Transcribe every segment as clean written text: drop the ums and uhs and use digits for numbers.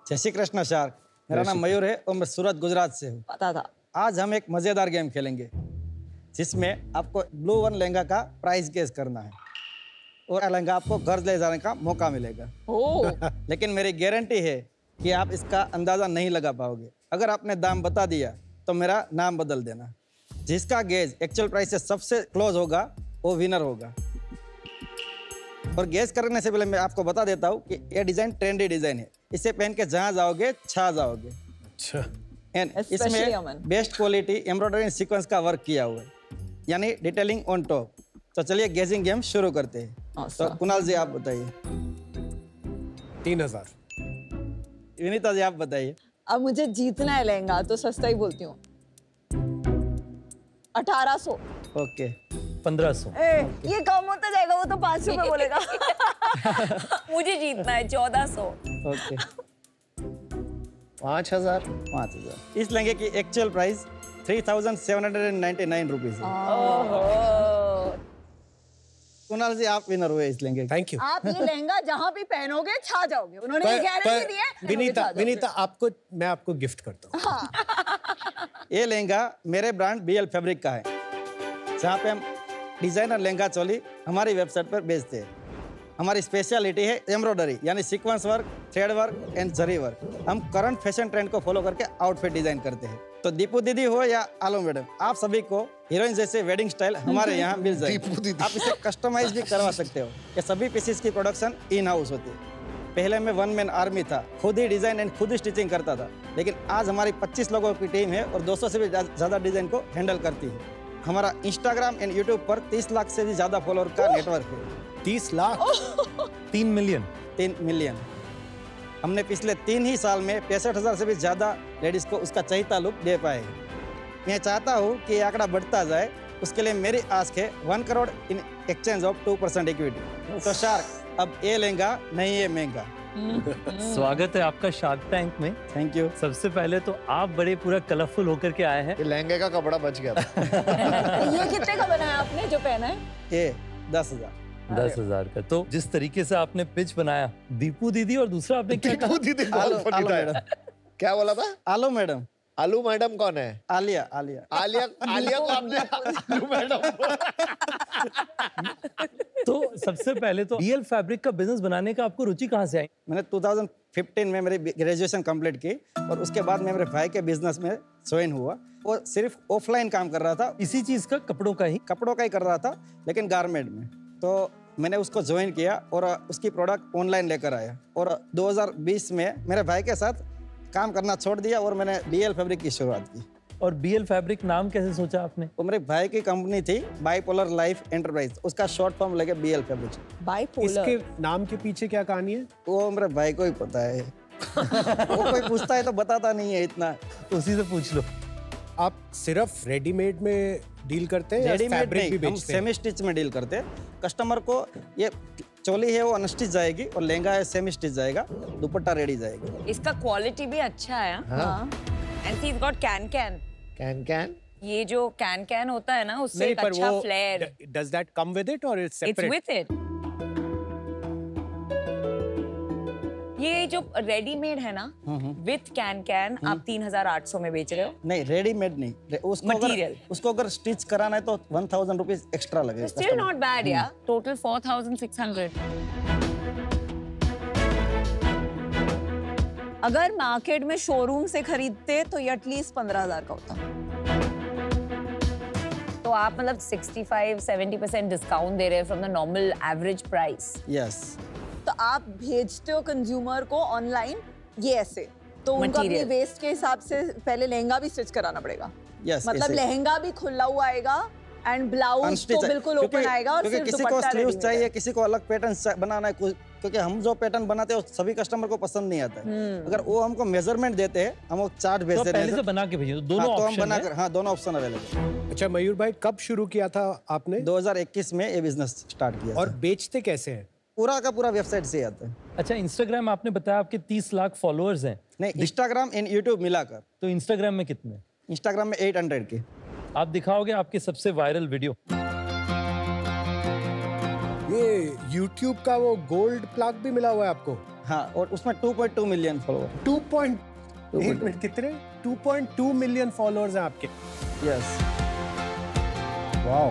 जय श्री कृष्ण शार्क। मेरा नाम मयूर है और मैं सूरत गुजरात से हूँ। पता था। आज हम एक मजेदार गेम खेलेंगे जिसमें आपको ब्लू वन लहंगा का प्राइस गेस करना है और लहंगा आपको घर ले जाने का मौका मिलेगा। लेकिन मेरी गारंटी है कि आप इसका अंदाजा नहीं लगा पाओगे। अगर आपने दाम बता दिया तो मेरा नाम बदल देना। जिसका गेज एक्चुअल प्राइस से सबसे क्लोज होगा वो विनर होगा। और गेस करने से पहले मैं आपको बता देता हूँ कि ये डिजाइन ट्रेंडी डिजाइन है। इसे पहन के जहाँ जाओगे छा जाओगे। अच्छा। एंड इसमें बेस्ट क्वालिटी एम्ब्रॉयडरी सीक्वेंस का वर्क किया हुआ है, यानी डिटेलिंग ऑन टॉप। तो चलिए गेजिंग गेम शुरू करते हैं। तो कुणाल जी आप बताइए। 3000। विनीता जी आप बताइए। अब मुझे जीतना है लहंगा तो सस्ता ही बोलती हूँ। 1800। ओके 1500। ये कम होता जाएगा, वो तो 500 में बोलेगा। मुझे जीतना है 1400। ओके 5000। 5000। इस लहंगे की एक्चुअल प्राइस 3799 रुपीज है। कुणाल जी आप विनर हुए इस लहंगे। Thank you. आप ये लहंगा जहाँ भी पहनोगे छा जाओगे। उन्होंने ये गारंटी दी है। विनीता मैं आपको गिफ्ट करता हूँ। हाँ। ये लहंगा मेरे ब्रांड BL फैब्रिक का है, जहाँ पे हम डिजाइनर लहंगा चोली हमारी वेबसाइट पर बेचते हैं। हमारी स्पेशलिटी है एम्ब्रॉयडरी, यानी sequence work, thread work and zari work. हम करंट फैशन ट्रेंड को फॉलो करके आउटफिट डिजाइन करते हैं। तो दीपू दीदी हो या आलो मैडम, आप सभी को हीरोइन जैसे वेडिंग स्टाइल हमारे यहाँ मिल जाएगी। आप इसे कस्टमाइज भी करवा सकते हो। ये सभी पीसेस की प्रोडक्शन इन हाउस होती है। पहले मैं वन मैन आर्मी था, खुद ही डिजाइन एंड खुद ही स्टिचिंग करता था, लेकिन आज हमारी 25 लोगों की टीम है और 200 से भी ज़्यादा डिजाइन को हैंडल करती है। हमारा इंस्टाग्राम एंड यूट्यूब पर 30 लाख से भी ज़्यादा फॉलोअर का नेटवर्क है। 30 लाख? 3 मिलियन। 3 मिलियन। हमने पिछले 3 ही साल में 65,000 से भी ज़्यादा लेडीज़ को उसका चहीता लुक दे पाए हैं। मैं चाहता हूँ कि ये आंकड़ा बढ़ता जाए। उसके लिए मेरी आस्क है 1 crore in exchange of 2% equity. तो शार्क अब ये लहंगा नहीं है महंगा। स्वागत है आपका शार्क टैंक में। Thank you. सबसे पहले तो आप बड़े पूरा कलरफुल होकर के आए हैं। ये लहंगे का कपड़ा बच गया था। ये कितने का बनाया आपने जो पहना है? ये 10,000। 10,000 का। तो जिस तरीके से आपने पिच बनाया, दीपू दीदी, और दूसरा आपने क्या कहा? दीदी आलो मैडम। क्या बोला था? आलो मैडम। आलू मैडम कौन है? आलिया को आपने आलू मैडम। तो सबसे पहले तो BL फैब्रिक का बिजनेस बनाने का आपको रुचि कहाँ से आई? मैंने 2015 में मेरी ग्रेजुएशन कंप्लीट की और उसके बाद मैं मेरे भाई के बिजनेस में ज्वाइन हुआ। वो सिर्फ ऑफलाइन काम कर रहा था, इसी चीज का, कपड़ों का ही कर रहा था, लेकिन गारमेंट में। तो मैंने उसको ज्वाइन किया और उसकी प्रोडक्ट ऑनलाइन लेकर आया और 2020 में मेरे भाई के साथ काम करना छोड़ दिया और मैंने BL फैब्रिक की शुरुआत की। और BL फैब्रिक नाम कैसे सोचा आपने? वो मेरे भाई की कंपनी थी बाइपोलर लाइफ एंटरप्राइज, उसका शॉर्ट फॉर्म लेके BL फैब्रिक। बाइपोलर इसके नाम के पीछे क्या कहानी है? वो मेरे भाई को ही पता है। वो कोई पूछता है तो बताता नहीं है इतना, तो उसी से पूछ लो। आप सिर्फ रेडीमेड में डील करते हैं या फैब्रिक भी बेचते हैं? हम सेमी स्टिच में डील करते हैं। कस्टमर को ये चोली है वो अनस्टिच जाएगी और लहंगा है सेमी स्टिच जाएगा, दुपट्टा रेडी जाएगा। इसका क्वालिटी भी अच्छा है। हाँ। And she is got can. ये जो कैन होता है ना, उससे एक अच्छा flair. Does that come with it और it's separate? It's with it. ये जो रेडीमेड है ना विथ कैन आप 3800 में बेच रहे हो? नहीं, रेडीमेड नहीं, उसको अगर स्टिच कराना है तो 1000 रुपीज एक्स्ट्रा लगेगा। स्टिल नॉट बैड यार। टोटल 4600। अगर मार्केट में शोरूम से खरीदते तो ये एटलीस्ट 15,000 का होता। तो आप मतलब 65-70% डिस्काउंट दे रहे हैं from the normal average price. Yes. तो आप भेजते हो कंज्यूमर को ऑनलाइन ये ऐसे, तो उनको अपनी वेस्ट के हिसाब से पहले लहंगा भी स्टिच कराना पड़ेगा। मतलब लहंगा भी खुला हुआ आएगा एंड ब्लाउज तो बिल्कुल ओपन आएगा और सिर्फ किसी को स्लीव्स चाहिए, किसी को अलग पैटर्न बनाना है, क्योंकि हम जो पैटर्न बनाते हैं सभी कस्टमर को पसंद नहीं आता है। अगर वो हमको मेजरमेंट देते हैं, हम वो चार्ट भेज देते हैं, पहले से बना के भेजिए। दोनों तो हम बनाकर, हाँ दोनों ऑप्शन अवेलेबल। अच्छा मयूर भाई, कब शुरू किया था आपने? 2021 में ये बिजनेस स्टार्ट किया। और बेचते कैसे हैं? पूरा का पूरा वेबसाइट से आता है। अच्छा, इंस्टाग्राम आपने बताया आपके 30 लाख फॉलोअर्स हैं। नहीं, इंस्टाग्राम एंड यूट्यूब मिलाकर। तो इंस्टाग्राम में कितने? इंस्टाग्राम में 800 के। आप दिखाओगे आपके सबसे वायरल वीडियो? ये YouTube का वो गोल्ड प्लग भी मिला हुआ है आपको? हाँ, और उसमें 2.2 मिलियन फॉलोअर। 1 मिनट कितने? 2.2 मिलियन फॉलोअर्स हैं आपके। यस। वाओ।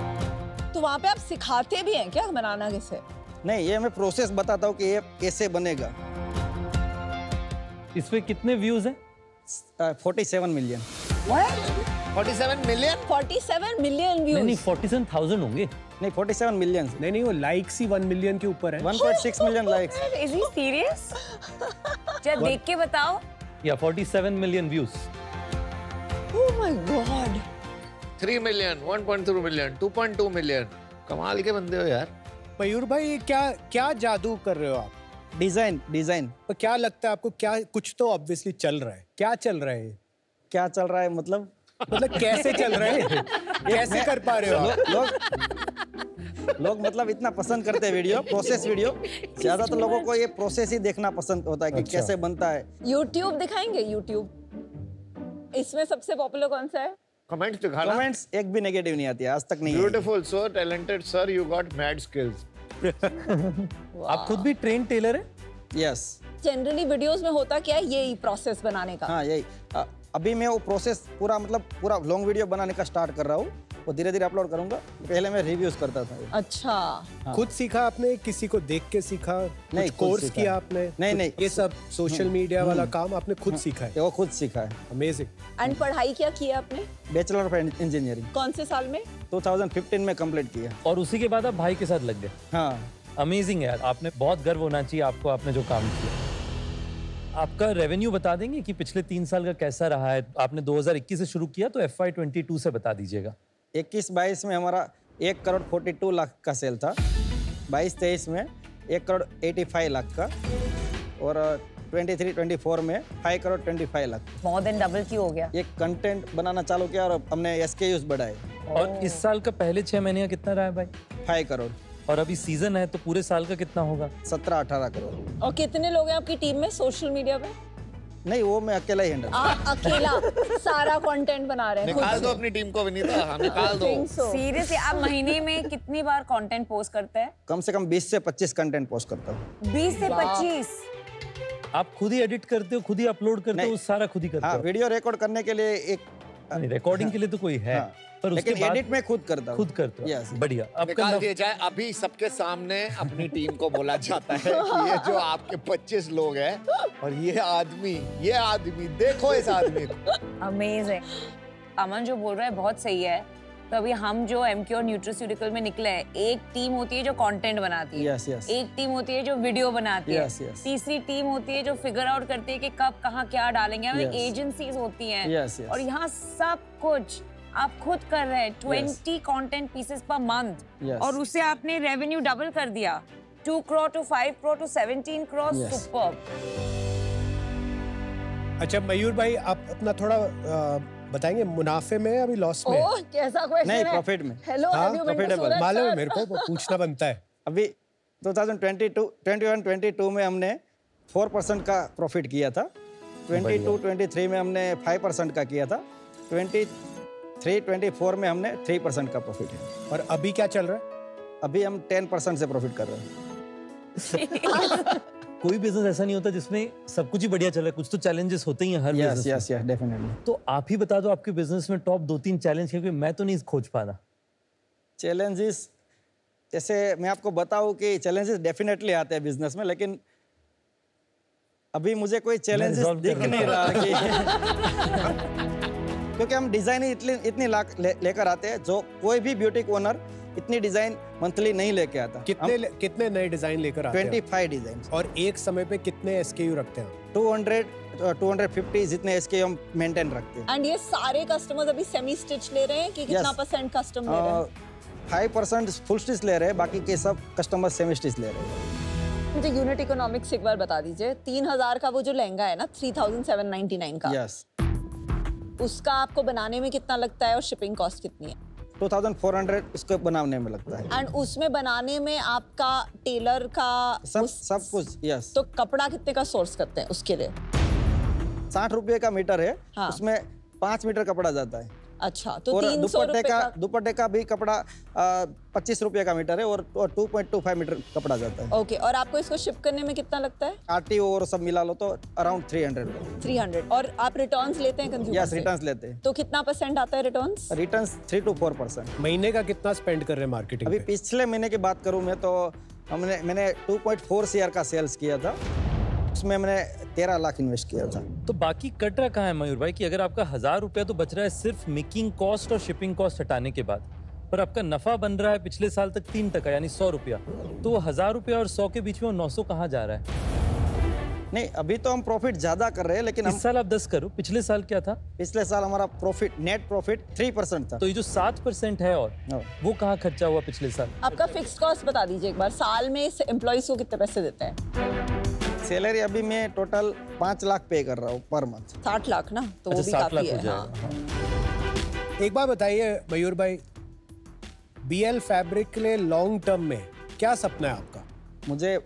तो वहाँ पे आप सिखाते भी हैं क्या बनाना कैसे? नहीं, ये मैं प्रोसेस बताता हूँ कि ये कैसे बनेगा। इस पे कितने व्यूज हैं? 47 मिलियन। 47 मिलियन? 47 million views. नहीं 47,000 होंगे। नहीं 47 मिलियन। नहीं वो लाइक्स ही 1 मिलियन के ऊपर है। 1.6 million likes. Is he serious? जब देख के बताओ। या 47 million views. Oh my God. 3 million, 1.2 million, 2.2 million. कमाल के बंदे हो यार। मयूर भाई क्या जादू कर रहे हो आप? डिजाइन। तो क्या लगता है आपको, क्या कुछ तो ऑब्वियसली चल रहा है? क्या चल रहा है? क्या चल रहा है मतलब कैसे चल रहा है? कैसे कर पा रहे हो आप? लोग मतलब इतना पसंद करते हैं वीडियो, प्रोसेस वीडियो। ज्यादातर लोगों को ये प्रोसेस ही देखना पसंद होता है कि कैसे बनता है। YouTube दिखाएंगे? YouTube इसमें सबसे पॉपुलर कौन सा है? कमेंट्स दिखाना। कमेंट्स एक भी नेगेटिव नहीं आती है आज तक। नहीं beautiful, so talented sir, you got mad skills. आप खुद भी ट्रेन टेलर है? यस। जनरली वीडियोस में होता क्या है, यही प्रोसेस बनाने का? हाँ यही। अभी मैं वो प्रोसेस पूरा लॉन्ग वीडियो बनाने का स्टार्ट कर रहा हूँ। वो धीरे धीरे अपलोड करूंगा। पहले मैं रिव्यूज करता था। अच्छा। हाँ। खुद सीखा आपने, किसी को देख के सीखा? नहीं, कोर्स किया आपने? नहीं ये सब सोशल मीडिया वाला काम आपने खुद सीखा है? वो खुद सीखा है। अमेजिंग। एंड पढ़ाई क्या की है आपने? Bachelor of engineering. कौन से साल में? 2015 में कंप्लीट किया। और उसी के बाद आप भाई के साथ लग गए? हाँ। अमेजिंग यार, आपने बहुत गर्व होना चाहिए आपको, आपने जो काम किया। आपका रेवेन्यू बता देंगे कि पिछले 3 साल का कैसा रहा है? आपने 2021 से शुरू किया तो FY22 से बता दीजिएगा। 21-22 में हमारा 1 करोड़ 42 लाख का सेल था। 22-23 में 1 करोड़ 85 लाख का। और 23-24 में 5 crore 25 lakh. More than double की हो गया। ये कंटेंट बनाना चालू किया और हमने SKUs बढ़ाए। और इस साल का पहले 6 महीने का कितना रहा है भाई? 5 करोड़। और अभी सीजन है तो पूरे साल का कितना होगा? 17-18 करोड़। और कितने लोग हैं आपकी टीम में सोशल मीडिया पे? नहीं, वो मैं अकेला ही हैंडल। आप अकेला सारा कंटेंट बना रहे हैं? निकाल दो अपनी टीम को विनीता, हाँ निकाल दो। सीरियसली आप महीने में कितनी बार कंटेंट पोस्ट करते हैं? कम से कम 20 से 25 कंटेंट पोस्ट करता हूँ। 20 से 25? आप खुद ही एडिट करते हो, खुद ही अपलोड करते हो, सारा खुद ही करते हाँ, हो? वीडियो रिकॉर्ड करने के लिए एक रिकॉर्डिंग के लिए तो कोई है, पर उसके लेकिन बाद एडिट में खुद करता हूँ। खुद करते हो। Yes. बढ़िया। अब निकाल दिया जाए अभी सबके सामने। अपनी टीम को बोला जाता है कि ये जो आपके 25 लोग हैं और ये आदमी देखो इस आदमी को। अमेजिंग। अमन जो बोल रहा है बहुत सही है। तो अभी हम जो MQ न्यूट्रास्यूटिकल में निकले हैं, एक टीम होती है जो कंटेंट बनाती है। Yes, yes. एक टीम होती है जो वीडियो बनाती है। Yes, yes. तीसरी टीम होती है जो फिगर आउट करती है कि कब कहाँ क्या डालेंगे। Yes. एजेंसीज होती हैं। Yes, yes. और यहाँ सब कुछ आप खुद कर रहे हैं। 20 content pieces per month. Yes. और उससे आपने रेवेन्यू डबल कर दिया। 2 crore to 5 crore to 17 crore. Yes. Super. अच्छा मयूर भाई, आप अपना थोड़ा बताएंगे, मुनाफे में अभी लॉस में? ओह, कैसा क्वेश्चन है? नहीं, प्रॉफिट में। हेलो, हाँ, have you been to profitable। सूरत, मालूम है sir? मेरे को, वो पूछना बनता है। अभी 2021-22 में हमने 4% का प्रॉफिट किया था। 22-23 में हमने 5% का किया था। 23-24 में हमने 3% का प्रॉफिट है। और अभी क्या चल रहा है? अभी हम 10% से प्रॉफिट कर रहे हैं। कोई बिजनेस ऐसा नहीं होता जिसमें सब कुछ ही बढ़िया चल रहा है, कुछ तो चैलेंजेस होते ही हैं हर yes business yes yes, definitely. तो आप ही बता दो आपके बिजनेस में टॉप 2-3 चैलेंज, क्योंकि मैं तो नहीं खोज पा रहा। चैलेंजेस जैसे मैं आपको बताऊं कि चैलेंजेस डेफिनेटली आते हैं बिजनेस में, लेकिन अभी मुझे कोई चैलेंजेस दिख नहीं रहा कि क्योंकि हम डिजाइन ही इतनी लेकर आते हैं जो कोई भी ब्यूटिक ओनर इतनी डिजाइन मंथली नहीं लेके आता। कितने नए डिजाइन लेकर आते हैं? 25 डिजाइन। और एक समय पे कितने SKU रखते हैं? 250 जितने SKU हम मेंटेन रखते हैं। एंड ये सारे कस्टमर्स अभी सेमी स्टिच ले रहे हैं कि कितना % कस्टम ले रहे हैं? 5% फुल स्टिच ले रहे हैं, बाकी के सब कस्टमर सेमी स्टिच ले रहे हैं। मुझे यूनिट इकोनॉमिक्स एक बार बता दीजिए। 3000 का वो जो लहंगा है ना, 3799 का, यस, उसका आपको बनाने में कितना लगता है और शिपिंग कॉस्ट कितनी है? 2400 इसको बनाने में लगता है। एंड उसमें बनाने में आपका टेलर का सब कुछ। यस। तो कपड़ा कितने का सोर्स करते हैं उसके लिए? 60 रुपये का मीटर है। हाँ। उसमें 5 मीटर कपड़ा जाता है। अच्छा, तो और 300 रुपए का दुपट्टे का भी कपड़ा 25 रुपए का मीटर है और 2.25 मीटर कपड़ा जाता है। ओके, और आपको इसको शिप करने में कितना लगता है? आरटीओ और सब मिला लो तो अराउंड 300। और आप रिटर्न्स लेते हैं कंज्यूमर यस, से? रिटर्न्स लेते हैं। तो कितना % आता है रिटर्न्स? Returns 3 to 4%। महीने का कितना स्पेंड कर रहे हैं मार्केटिंग अभी पे? पिछले महीने की बात करूं मैं तो मैंने 2.4 CR का सेल्स किया था, उसमें मैंने 13 लाख इन्वेस्ट किया था। तो बाकी कट रहा कहाँ है मयूर भाई कि अगर आपका 1000 रुपया तो बच रहा है सिर्फ मेकिंग कॉस्ट और शिपिंग कॉस्ट हटाने के बाद, पर आपका नफा बन रहा है पिछले साल तक 3% यानी 100 रुपया, तो वो 1000 रुपया और 100 के बीच में वो 900 कहाँ जा रहा है? नहीं, अभी तो हम प्रॉफिट ज्यादा कर रहे हैं, लेकिन इस साल आप 10 करो, पिछले साल क्या था? पिछले साल हमारा प्रॉफिट, नेट प्रॉफिट 3% था। तो ये जो 7% है और वो कहाँ खर्चा हुआ पिछले साल? आपका फिक्स्ड कॉस्ट बता दीजिए एक बार, साल में एम्प्लॉइज को कितने पैसे देते हैं? सैलरी अभी मैं टोटल 5 लाख पे कर रहा हूँ पर मंथ। 60 लाख ना, तो वो भी 7 काफी लाख है। हो हाँ। जाएगा। एक बार बताइए मयूर भाई, BL फैब्रिक के लिए लॉन्ग टर्म में क्या सपना है आपका? मुझे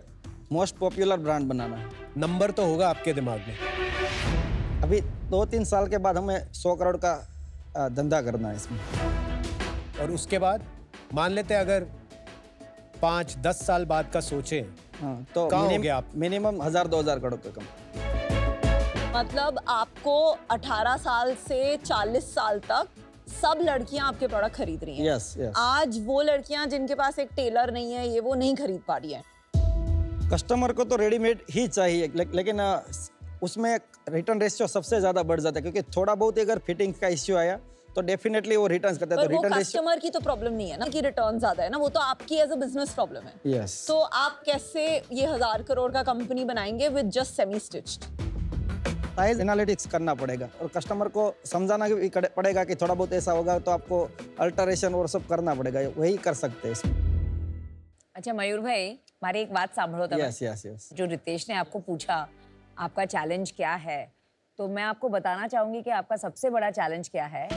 मोस्ट पॉपुलर ब्रांड बनाना है। नंबर तो होगा आपके दिमाग में? अभी 2-3 साल के बाद हमें 100 करोड़ का धंधा करना है इसमें। और उसके बाद मान लेते हैं अगर 5-10 साल बाद का सोचें, हाँ, तो कहाँ होंगे आप? मिनिमम 1000-2000 करोड़ का कम। मतलब आपको 18 साल से 40 साल तक सब लड़कियां आपके प्रोडक्ट खरीद रही हैं। Yes, yes. आज वो लड़कियां जिनके पास एक टेलर नहीं है, ये वो नहीं खरीद पा रही हैं। कस्टमर को तो रेडीमेड ही चाहिए, लेकिन उसमें रिटर्न रेशियो सबसे ज्यादा बढ़ जाता है, क्योंकि थोड़ा बहुत अगर फिटिंग का इश्यू आया तो डेफिनेटली वो रिटर्न करते हैं। पर तो वो रिटर्न रेशियो, कस्टमर की तो प्रॉब्लम नहीं है ना कि रिटर्न ज्यादा है ना, वो तो आपकी एज अ बिजनेस प्रॉब्लम है। यस। तो आप कैसे ये 1000 करोड़ का कंपनी बनाएंगे with just semi stitched? Size analytics करना पड़ेगा और कस्टमर को समझाना भी पड़ेगा कि थोड़ा बहुत ऐसा होगा तो आपको अल्टरेशन और सब करना पड़ेगा, वही कर सकते हैं इसमें। अच्छा मयूर भाई, हमारी एक बात सांभो तब। Yes, yes, yes. जो रितेश ने आपको पूछा आपका चैलेंज क्या है, तो मैं आपको बताना चाहूंगी कि आपका सबसे बड़ा चैलेंज क्या है।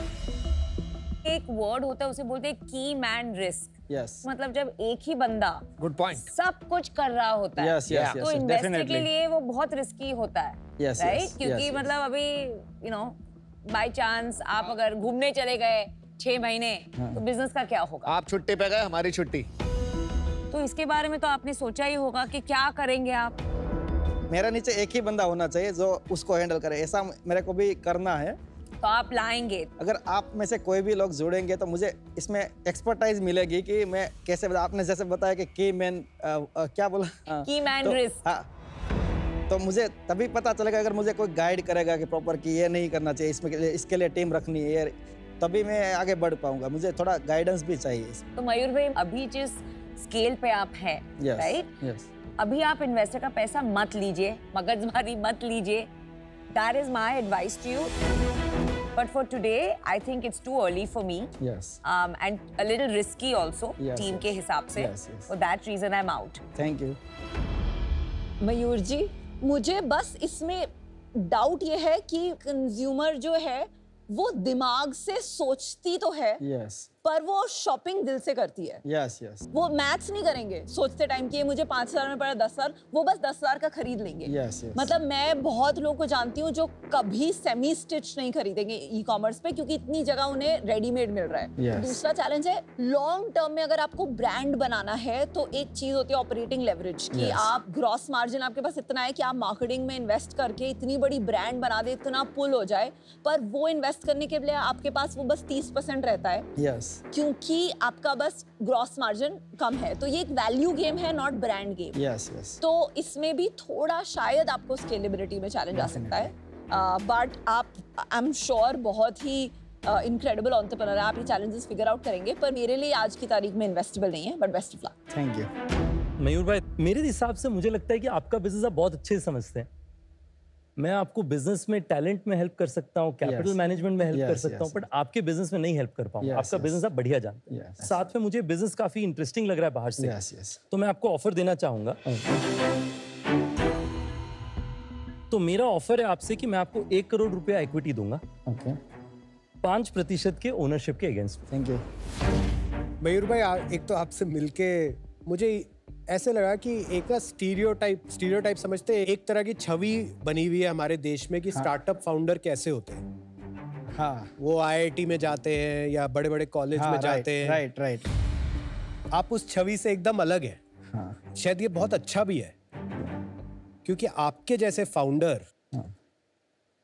एक वर्ड होता है, उसे बोलते हैं की मैन रिस्क। यस। मतलब जब एक ही बंदा गुड पॉइंट सब कुछ कर रहा होता है, Yes, yes, तो yes, इन्वेस्टर के definitely. लिए वो बहुत रिस्की होता है, Yes, राइट? yes, क्योंकि yes, yes. मतलब अभी बाय चांस आप अगर घूमने चले गए 6 महीने, तो बिजनेस का क्या होगा? आप छुट्टी पे गए, हमारी छुट्टी। तो इसके बारे में तो आपने सोचा ही होगा कि क्या करेंगे आप। मेरा नीचे एक ही बंदा होना चाहिए जो उसको हैंडल करे, ऐसा मेरे को भी करना है। तो आप लाएंगे? अगर आप में से कोई भी लोग जुड़ेंगे तो मुझे इसमें एक्सपर्टाइज मिलेगी कि मैं कैसे, आपने जैसे बताया कि की मैन क्या बोला, की मैन रिस्क। हाँ, तो मुझे तभी पता चलेगा अगर मुझे कोई गाइड करेगा कि प्रॉपर कि ये नहीं करना चाहिए, इसमें इसके लिए टीम रखनी है, तभी मैं आगे बढ़ पाऊंगा। मुझे थोड़ा गाइडेंस भी चाहिए इसमें। तो मयूर भाई, अभी जिस स्केल पे आप हैं, राइट? यस। अभी आप इन्वेस्टर का पैसा मत लीजिए, मगजमारी मत लीजिए। That is my advice to you. But for today, I think it's too early for me. Yes. And a little risky also, Yes, team yes. के हिसाब से. Yes, yes. For that reason, I'm out. Thank you. Mayur ji, मुझे बस इसमें doubt ये है कि consumer जो है वो दिमाग से सोचती तो है, यस, पर वो शॉपिंग दिल से करती है। Yes, yes. वो मैथ्स नहीं करेंगे सोचते टाइम कि ये मुझे 5000 में पड़ा 10,000, वो बस 10,000 का खरीद लेंगे। Yes, yes. मतलब मैं बहुत लोगों को जानती हूँ जो कभी सेमी स्टिच नहीं खरीदेंगे ई कॉमर्स पे, क्योंकि इतनी जगह उन्हें रेडीमेड मिल रहा है। Yes. दूसरा चैलेंज है लॉन्ग टर्म में अगर आपको ब्रांड बनाना है तो एक चीज होती है ऑपरेटिंग लेवरेज कि Yes. आप ग्रॉस मार्जिन आपके पास इतना है कि आप मार्केटिंग में इन्वेस्ट करके इतनी बड़ी ब्रांड बना दे, इतना पुल हो जाए, पर वो इन्वेस्ट करने के लिए आपके पास वो बस 30% रहता है, यस, क्योंकि आपका बस ग्रॉस मार्जिन कम है। तो ये एक वैल्यू गेम है, not brand game. Yes, yes. तो इसमें भी थोड़ा शायद आपको स्केलेबिलिटी में चैलेंज आ सकता है, बट आप आई एम श्योर बहुत ही इनक्रेडिबल एंटरप्रेन्योर है, आप ये चैलेंजेस फिगर आउट करेंगे। पर मेरे लिए आज की तारीख में इन्वेस्टेबल नहीं है, but best of luck. Thank you. Mayur भाई, मेरे हिसाब से मुझे लगता है कि आपका बिजनेस आप बहुत अच्छे से समझते हैं। मैं आपको बिजनेस में टैलेंट में हेल्प कर सकता हूँ, कैपिटल मैनेजमेंट में हेल्प कर सकता हूँ, बट आपके बिजनेस में नहीं हेल्प कर पाऊंगा। आपका बिजनेस आप बढ़िया जानते हैं। साथ में मुझे बिजनेस काफी इंटरेस्टिंग लग रहा है बाहर से, तो मैं आपको ऑफर देना चाहूंगा। तो मेरा ऑफर है आपसे कि मैं आपको 1 करोड़ रुपया इक्विटी दूंगा, 5% के ओनरशिप के अगेंस्ट। Thank you. मयूर भाई, एक तो आपसे मिलके मुझे ऐसे लगा कि एक ना स्टीरियोटाइप समझते हैं, एक तरह की छवि बनी हुई है हमारे देश में कि स्टार्टअप फाउंडर कैसे होते हैं। हाँ वो IIT में जाते हैं या बड़े बड़े कॉलेज में जाते हैं। Right right. आप उस छवि से एकदम अलग है। हाँ शायद ये बहुत अच्छा भी है, क्योंकि आपके जैसे फाउंडर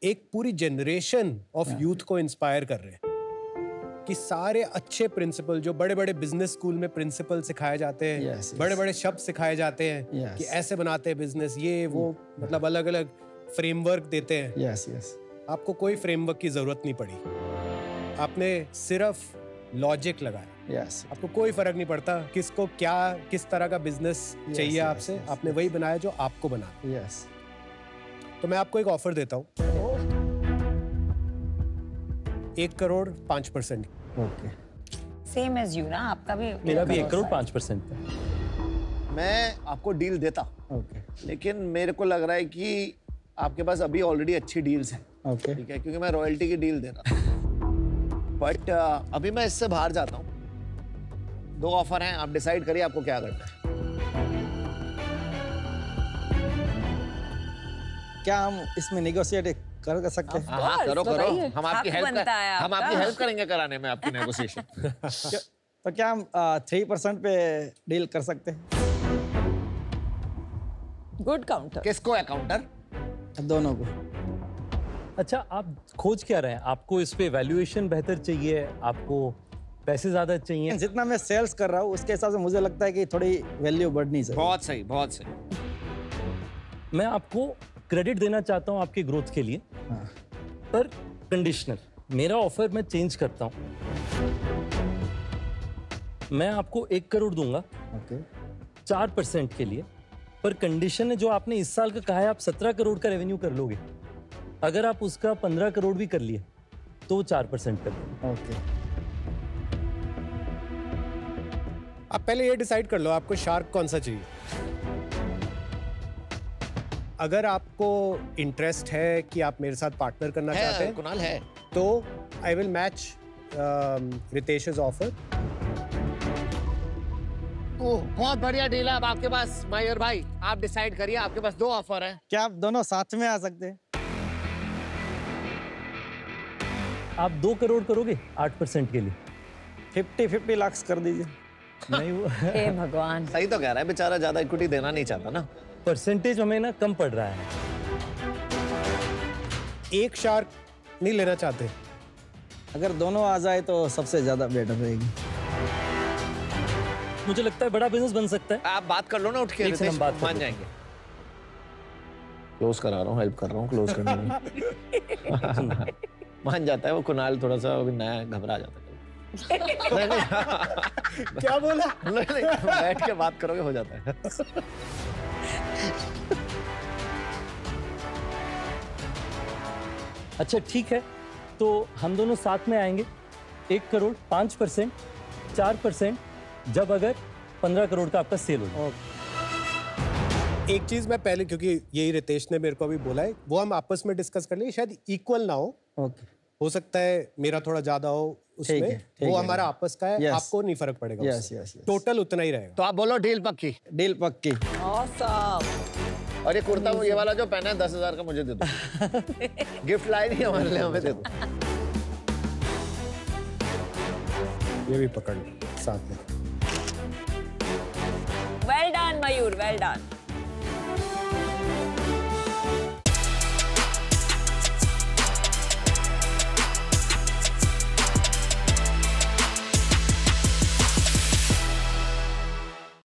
एक पूरी जनरेशन ऑफ यूथ को इंस्पायर कर रहे हैं कि सारे अच्छे प्रिंसिपल जो बड़े बड़े बिजनेस स्कूल में प्रिंसिपल सिखाए जाते हैं, बड़े बड़े शब्द सिखाए जाते हैं कि ऐसे बनाते हैं बिजनेस, ये वो, मतलब अलग अलग फ्रेमवर्क देते हैं। Yes yes. आपको कोई फ्रेमवर्क की जरूरत नहीं पड़ी, आपने सिर्फ लॉजिक लगाया। यस। आपको कोई फर्क नहीं पड़ता किसको क्या किस तरह का बिजनेस चाहिए आपसे, आपने वही बनाया जो आपको बना। यस। तो मैं आपको एक ऑफर देता हूँ, 1 crore 5%। Okay. Same as you ना, आपका भी। मेरा भी 1 करोड़ 5% है। मैं आपको डील देता, लेकिन मेरे को लग रहा है कि आपके पास अभी ऑलरेडी अच्छी डील्स हैं। ओके। ठीक है, क्योंकि मैं रॉयल्टी की डील दे रहा था। बट अभी मैं इससे बाहर जाता हूँ। 2 ऑफर हैं, आप डिसाइड करिए आपको क्या करना है। क्या हम इसमें नेगोशिएट कर सकते हैं? हाँ करो करो, हम आपकी हक हेल्प करेंगे कराने में आपकी नेगोशिएशन। तो क्या हम 3% पे डील कर सकते हैं? Good counter. किसको है काउंटर? दोनों को। अच्छा, आप खोज क्या रहे हैं? आपको इस पे वैल्यूएशन बेहतर चाहिए, आपको पैसे ज्यादा चाहिए? जितना मैं सेल्स कर रहा हूँ उसके हिसाब से मुझे लगता है कि थोड़ी वैल्यू बढ़नी चाहिए। बहुत सही, बहुत सही। मैं आपको क्रेडिट देना चाहता हूं आपके ग्रोथ के लिए, पर कंडीशनल। मेरा ऑफर मैं चेंज करता हूं। मैं आपको 1 करोड़ दूंगा, ओके, 4% के लिए, पर कंडीशन है जो आपने इस साल का कहा है, आप 17 करोड़ का रेवेन्यू कर लोगे। अगर आप उसका 15 करोड़ भी कर लिए तो 4% कर दोगे। ओके। आप पहले ये डिसाइड कर लो आपको शार्क कौन सा चाहिए। अगर आपको इंटरेस्ट है कि आप मेरे साथ पार्टनर करना चाहते हैं, कुणाल है, तो आई विल मैच रितेश's ऑफर। बहुत बढ़िया डील है अब आपके पास मयूर भाई। आप डिसाइड करिए, आपके पास 2 ऑफर हैं। क्या आप दोनों साथ में आ सकते हैं? आप 2 करोड़ करोगे 8% के लिए? 50 लाख कर दीजिए। नहीं वो हे भगवान, सही तो कह रहा है बेचारा, ज्यादा इक्विटी देना नहीं चाहता ना। परसेंटेज हमें ना कम पड़ रहा है। एक शार्क नहीं लेना चाहते? अगर दोनों आ जाए तो सबसे ज्यादा बेटर रहेगी। मुझे लगता है बड़ा बिजनेस बन सकता है। आप बात कर लो ना उठ के, एक से हम बात कर मान लेते जाएंगे। क्लोज करा रहा हूँ, हेल्प कर रहा हूँ क्लोज करने में। मान जाता है वो कुणाल, थोड़ा सा अभी नया घबरा जाता है। नहीं, नहीं। क्या बोला? नहीं, बैठ के बात करोगे हो जाता है। अच्छा ठीक है, तो हम दोनों साथ में आएंगे। 1 करोड़ 5%, 4% जब अगर 15 करोड़ का आपका सेल हो। एक चीज मैं पहले, क्योंकि यही रितेश ने मेरे को अभी बोला है, वो हम आपस में डिस्कस कर लेंगे। शायद इक्वल ना हो, ओके, हो सकता है मेरा थोड़ा ज्यादा हो उसमें, ठीक वो है। हमारा आपस का है। Yes. आपको नहीं फर्क पड़ेगा। Yes, उससे। yes, yes. टोटल उतना ही रहेगा। तो आप बोलो डील पक्की। डील पक्की। Awesome. और ये कुर्ता ये वाला जो पहना है 10,000 का मुझे दे दो। गिफ्ट लाए नहीं हमारे लिए, हमें दे दो। ये भी पकड़ लो साथ में। वेल डन मयूर, वेल डन।